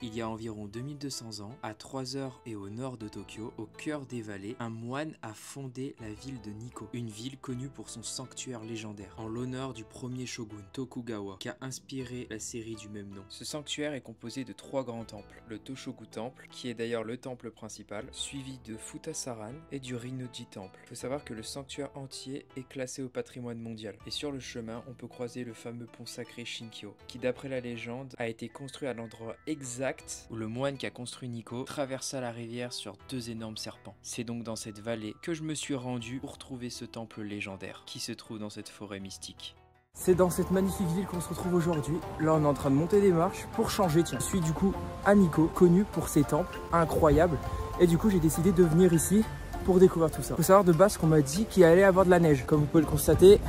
Il y a environ 2200 ans, à 3 heures et au nord de Tokyo, au cœur des vallées, un moine a fondé la ville de Nikko, une ville connue pour son sanctuaire légendaire, en l'honneur du premier shogun, Tokugawa, qui a inspiré la série du même nom. Ce sanctuaire est composé de 3 grands temples, le Toshogu Temple, qui est d'ailleurs le temple principal, suivi de Futasaran et du Rinnoji Temple. Il faut savoir que le sanctuaire entier est classé au patrimoine mondial, et sur le chemin, on peut croiser le fameux pont sacré Shinkyo, qui d'après la légende a été construit à l'endroit exact où le moine qui a construit Nikko traversa la rivière sur 2 énormes serpents. C'est donc dans cette vallée que je me suis rendu pour trouver ce temple légendaire qui se trouve dans cette forêt mystique. C'est dans cette magnifique ville qu'on se retrouve aujourd'hui. Là, on est en train de monter des marches pour changer. Tiens, je suis du coup à Nikko, connu pour ses temples incroyables. Et du coup, j'ai décidé de venir ici pour découvrir tout ça. Faut savoir de base qu'on m'a dit qu'il allait avoir de la neige. Comme vous pouvez le constater,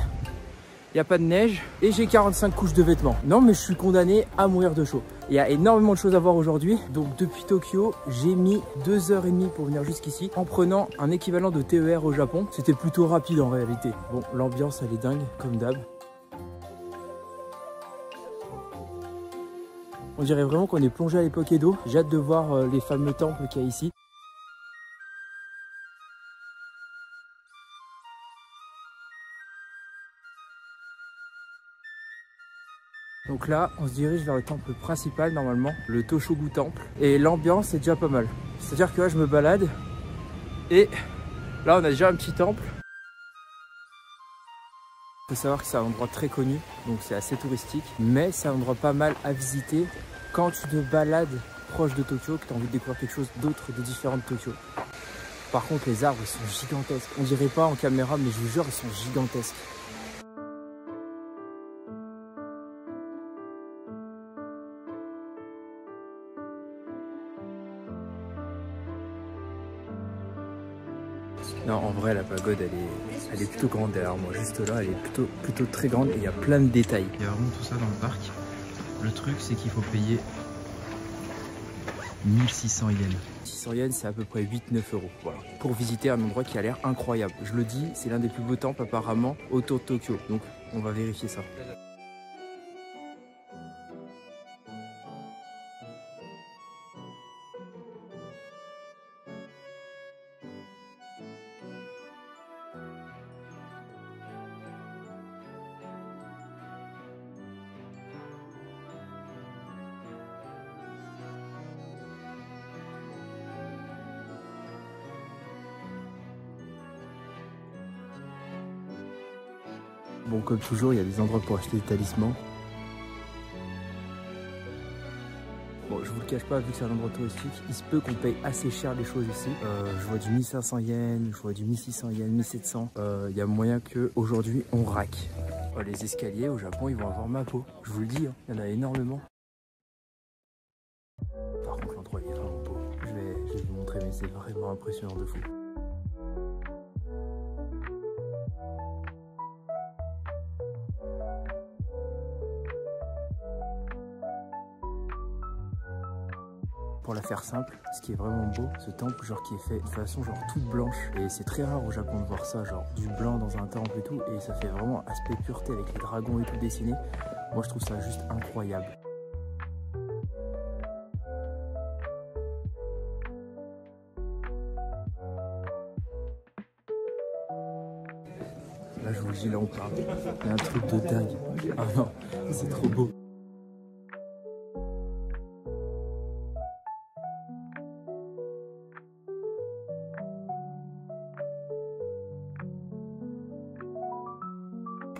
il n'y a pas de neige et j'ai 45 couches de vêtements. Non, mais je suis condamné à mourir de chaud. Il y a énormément de choses à voir aujourd'hui. Donc depuis Tokyo, j'ai mis 2h30 pour venir jusqu'ici en prenant un équivalent de TER au Japon. C'était plutôt rapide en réalité. Bon, l'ambiance elle est dingue comme d'hab. On dirait vraiment qu'on est plongé à l'époque Edo. J'ai hâte de voir les fameux temples qu'il y a ici. Donc là, on se dirige vers le temple principal normalement, le Toshogu Temple. Et l'ambiance est déjà pas mal. C'est-à-dire que là, je me balade et là, on a déjà un petit temple. Il faut savoir que c'est un endroit très connu, donc c'est assez touristique. Mais c'est un endroit pas mal à visiter quand tu te balades proche de Tokyo, que tu as envie de découvrir quelque chose d'autre, de différent de Tokyo. Par contre, les arbres, ils sont gigantesques. On dirait pas en caméra, mais je vous jure, ils sont gigantesques. Non, en vrai, la pagode, elle est plutôt grande derrière moi. Juste là, elle est plutôt très grande et il y a plein de détails. Il y a vraiment tout ça dans le parc. Le truc, c'est qu'il faut payer 1600 yens. 600 yens, c'est à peu près 8-9 euros. Voilà. Pour visiter un endroit qui a l'air incroyable. Je le dis, c'est l'un des plus beaux temples apparemment autour de Tokyo. Donc, on va vérifier ça. Bon, comme toujours, il y a des endroits pour acheter des talismans. Bon, je vous le cache pas, vu que c'est un endroit touristique, il se peut qu'on paye assez cher les choses ici. Je vois du 1500 yens, je vois du 1600 yens, 1700. Il y a moyen qu'aujourd'hui, on raque. Les escaliers au Japon, ils vont avoir ma peau. Je vous le dis, hein, il y en a énormément. Par contre, l'endroit il est vraiment beau. Je vais vous montrer, mais c'est vraiment impressionnant de fou. Pour la faire simple, ce qui est vraiment beau, ce temple genre qui est fait de façon genre toute blanche. Et c'est très rare au Japon de voir ça, genre du blanc dans un temple et tout. Et ça fait vraiment aspect pureté avec les dragons et tout dessiné. Moi je trouve ça juste incroyable. Là je vous le dis, là on parle. Il y a un truc de dingue. Ah non, c'est trop beau.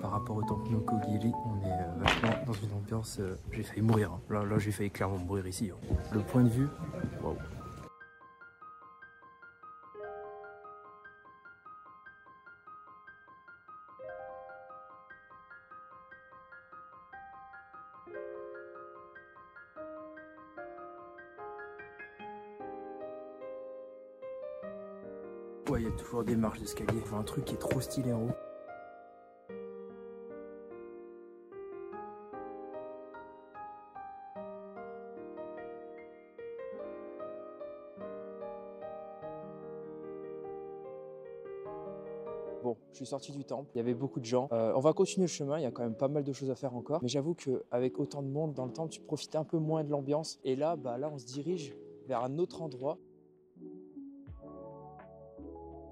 Par rapport au temple Nokogiri, on est vachement dans une ambiance... j'ai failli mourir. Hein. Là j'ai failli clairement mourir ici. Hein. Le point de vue, waouh. Ouais, il y a toujours des marches d'escalier. Enfin, un truc qui est trop stylé en haut. Bon, Bon, je suis sorti du temple, il y avait beaucoup de gens. On va continuer le chemin, il y a quand même pas mal de choses à faire encore. Mais j'avoue qu'avec autant de monde dans le temple, tu profites un peu moins de l'ambiance. Et là, là, on se dirige vers un autre endroit.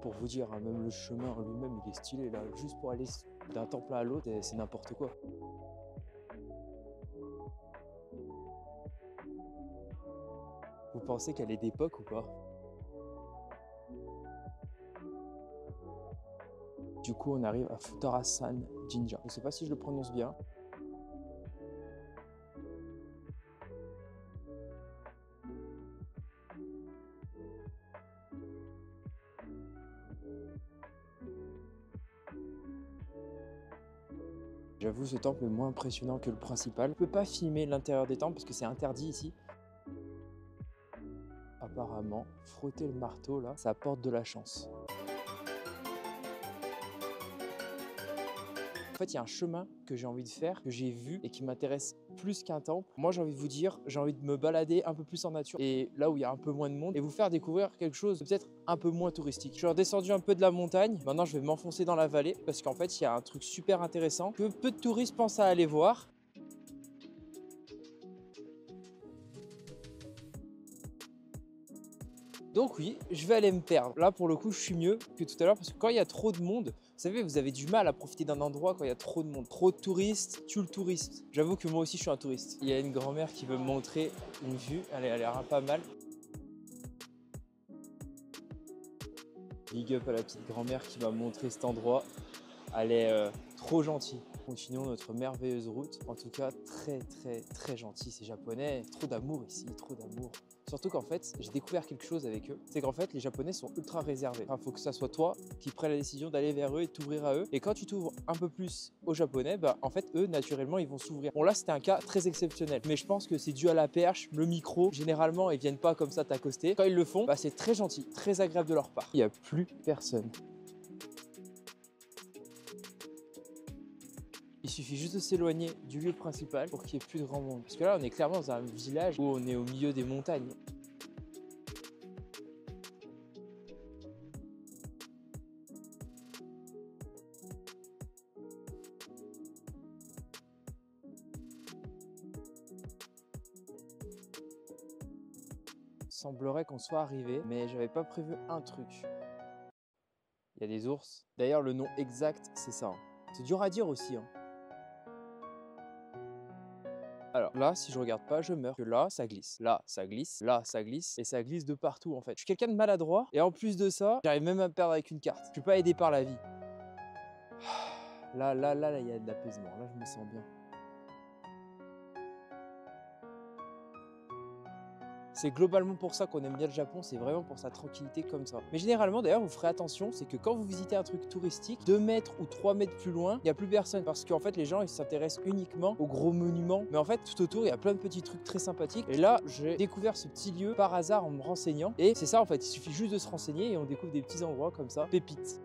Pour vous dire, hein, même le chemin en lui-même, il est stylé là. Juste pour aller d'un temple à l'autre, c'est n'importe quoi. Vous pensez qu'elle est d'époque ou pas? Du coup, on arrive à Futarasan Jinja. Je sais pas si je le prononce bien. J'avoue, ce temple est moins impressionnant que le principal. Je peux pas filmer l'intérieur des temples parce que c'est interdit ici. Apparemment, frotter le marteau là, ça apporte de la chance. En fait, il y a un chemin que j'ai envie de faire, que j'ai vu et qui m'intéresse plus qu'un temple. Moi, j'ai envie de vous dire, j'ai envie de me balader un peu plus en nature et là où il y a un peu moins de monde et vous faire découvrir quelque chose de peut-être un peu moins touristique. Je suis redescendu un peu de la montagne. Maintenant, je vais m'enfoncer dans la vallée parce qu'en fait, il y a un truc super intéressant que peu de touristes pensent à aller voir. Donc oui, je vais aller me perdre. Là, pour le coup, je suis mieux que tout à l'heure parce que quand il y a trop de monde, vous savez, vous avez du mal à profiter d'un endroit quand il y a trop de monde. Trop de touristes, tue le touriste. J'avoue que moi aussi, je suis un touriste. Il y a une grand-mère qui veut me montrer une vue. Elle a l'air pas mal. Big up à la petite grand-mère qui m'a montré cet endroit. Elle est trop gentille. Continuons notre merveilleuse route. En tout cas, très gentil ces Japonais. Trop d'amour ici, trop d'amour. Surtout qu'en fait, j'ai découvert quelque chose avec eux. C'est qu'en fait, les Japonais sont ultra réservés. Enfin, faut que ça soit toi qui prenne la décision d'aller vers eux et t'ouvrir à eux. Et quand tu t'ouvres un peu plus aux Japonais, en fait, eux, naturellement, ils vont s'ouvrir. Bon, là, c'était un cas très exceptionnel. Mais je pense que c'est dû à la perche, le micro. Généralement, ils viennent pas comme ça t'accoster. Quand ils le font, c'est très gentil, très agréable de leur part. Il n'y a plus personne. Il suffit juste de s'éloigner du lieu principal pour qu'il n'y ait plus de grand monde. Parce que là, on est clairement dans un village où on est au milieu des montagnes. Il semblerait qu'on soit arrivé, mais j'avais pas prévu un truc. Il y a des ours. D'ailleurs, le nom exact, c'est ça. C'est dur à dire aussi. Alors là, si je regarde pas, je meurs. Que là, ça glisse. Là, ça glisse. Là, ça glisse. Et ça glisse de partout en fait. Je suis quelqu'un de maladroit. Et en plus de ça, j'arrive même à me perdre avec une carte. Je suis pas aidé par la vie. Là, il y a de l'apaisement. Là, je me sens bien. C'est globalement pour ça qu'on aime bien le Japon, c'est vraiment pour sa tranquillité comme ça. Mais généralement, d'ailleurs, vous ferez attention, c'est que quand vous visitez un truc touristique, 2 mètres ou 3 mètres plus loin, il n'y a plus personne. Parce qu'en fait, les gens, ils s'intéressent uniquement aux gros monuments. Mais en fait, tout autour, il y a plein de petits trucs très sympathiques. Et là, j'ai découvert ce petit lieu par hasard en me renseignant. Et c'est ça, en fait, il suffit juste de se renseigner et on découvre des petits endroits comme ça, pépites.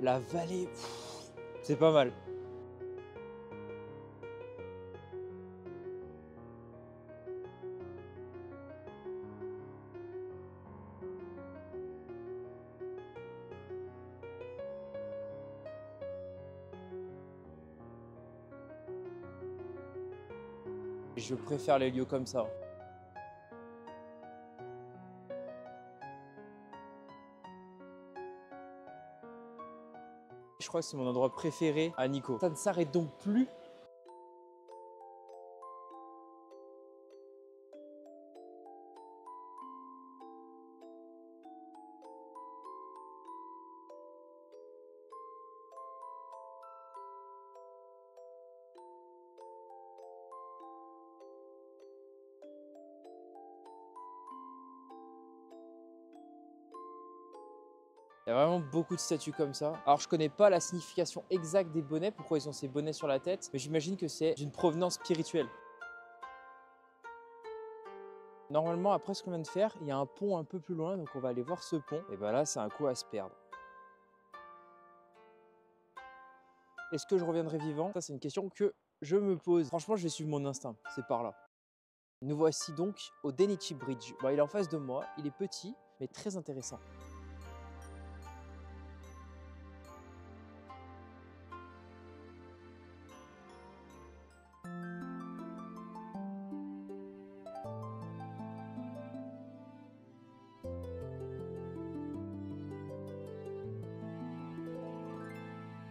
La vallée, c'est pas mal. Je préfère les lieux comme ça. Je crois que c'est mon endroit préféré à Nikko. Ça ne s'arrête donc plus. Il y a vraiment beaucoup de statues comme ça. Alors je connais pas la signification exacte des bonnets, pourquoi ils ont ces bonnets sur la tête, mais j'imagine que c'est d'une provenance spirituelle. Normalement, après ce qu'on vient de faire, il y a un pont un peu plus loin, donc on va aller voir ce pont. Et là, c'est un coup à se perdre. Est-ce que je reviendrai vivant? Ça, c'est une question que je me pose. Franchement, je vais suivre mon instinct, c'est par là. Nous voici donc au Denichi Bridge. Bon, il est en face de moi, il est petit, mais très intéressant.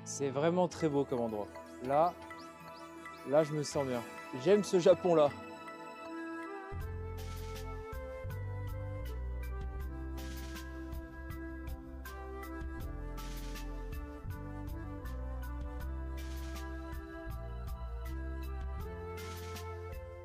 C'est vraiment très beau comme endroit. Là, je me sens bien. J'aime ce Japon-là.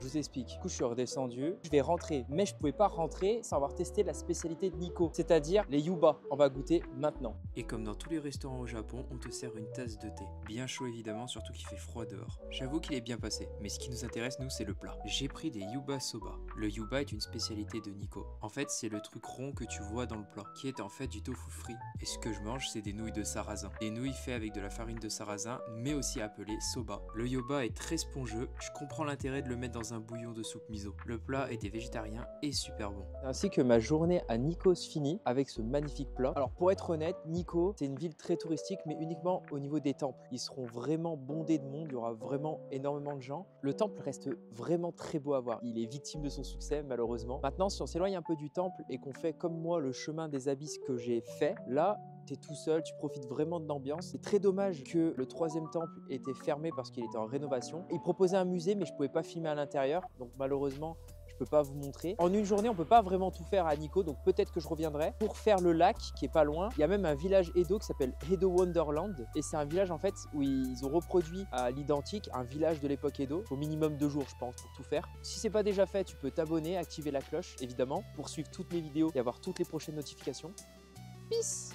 Je vous explique. Du coup, je suis redescendu. Je vais rentrer, mais je ne pouvais pas rentrer sans avoir testé la spécialité de Nikko, c'est-à-dire les yuba. On va goûter maintenant. Et comme dans tous les restaurants au Japon, on te sert une tasse de thé. Bien chaud évidemment, surtout qu'il fait froid dehors. J'avoue qu'il est bien passé, mais ce qui nous intéresse nous, c'est le plat. J'ai pris des yuba soba. Le yuba est une spécialité de Nikko. En fait, c'est le truc rond que tu vois dans le plat, qui est en fait du tofu frit. Et ce que je mange, c'est des nouilles de sarrasin. Des nouilles faites avec de la farine de sarrasin, mais aussi appelées soba. Le yuba est très spongieux. Je comprends l'intérêt de le mettre dans un bouillon de soupe miso. Le plat était végétarien et super bon. Ainsi que ma journée à Nikko se finit avec ce magnifique plat. Alors pour être honnête, Nikko, c'est une ville très touristique, mais uniquement au niveau des temples. Ils seront vraiment bondés de monde, il y aura vraiment énormément de gens. Le temple reste vraiment très beau à voir. Il est victime de son succès, malheureusement. Maintenant, si on s'éloigne un peu du temple et qu'on fait comme moi le chemin des abysses que j'ai fait, là, tu es tout seul, tu profites vraiment de l'ambiance. C'est très dommage que le 3e temple était fermé parce qu'il était en rénovation. Il proposait un musée, mais je pouvais pas filmer à l'intérieur, donc malheureusement, je peux pas vous montrer. En une journée, on peut pas vraiment tout faire à Nikko, donc peut-être que je reviendrai pour faire le lac qui est pas loin. Il y a même un village Edo qui s'appelle Edo Wonderland, et c'est un village en fait où ils ont reproduit à l'identique un village de l'époque Edo. Au minimum 2 jours, je pense, pour tout faire. Si c'est pas déjà fait, tu peux t'abonner, activer la cloche, évidemment, pour suivre toutes mes vidéos et avoir toutes les prochaines notifications. Peace!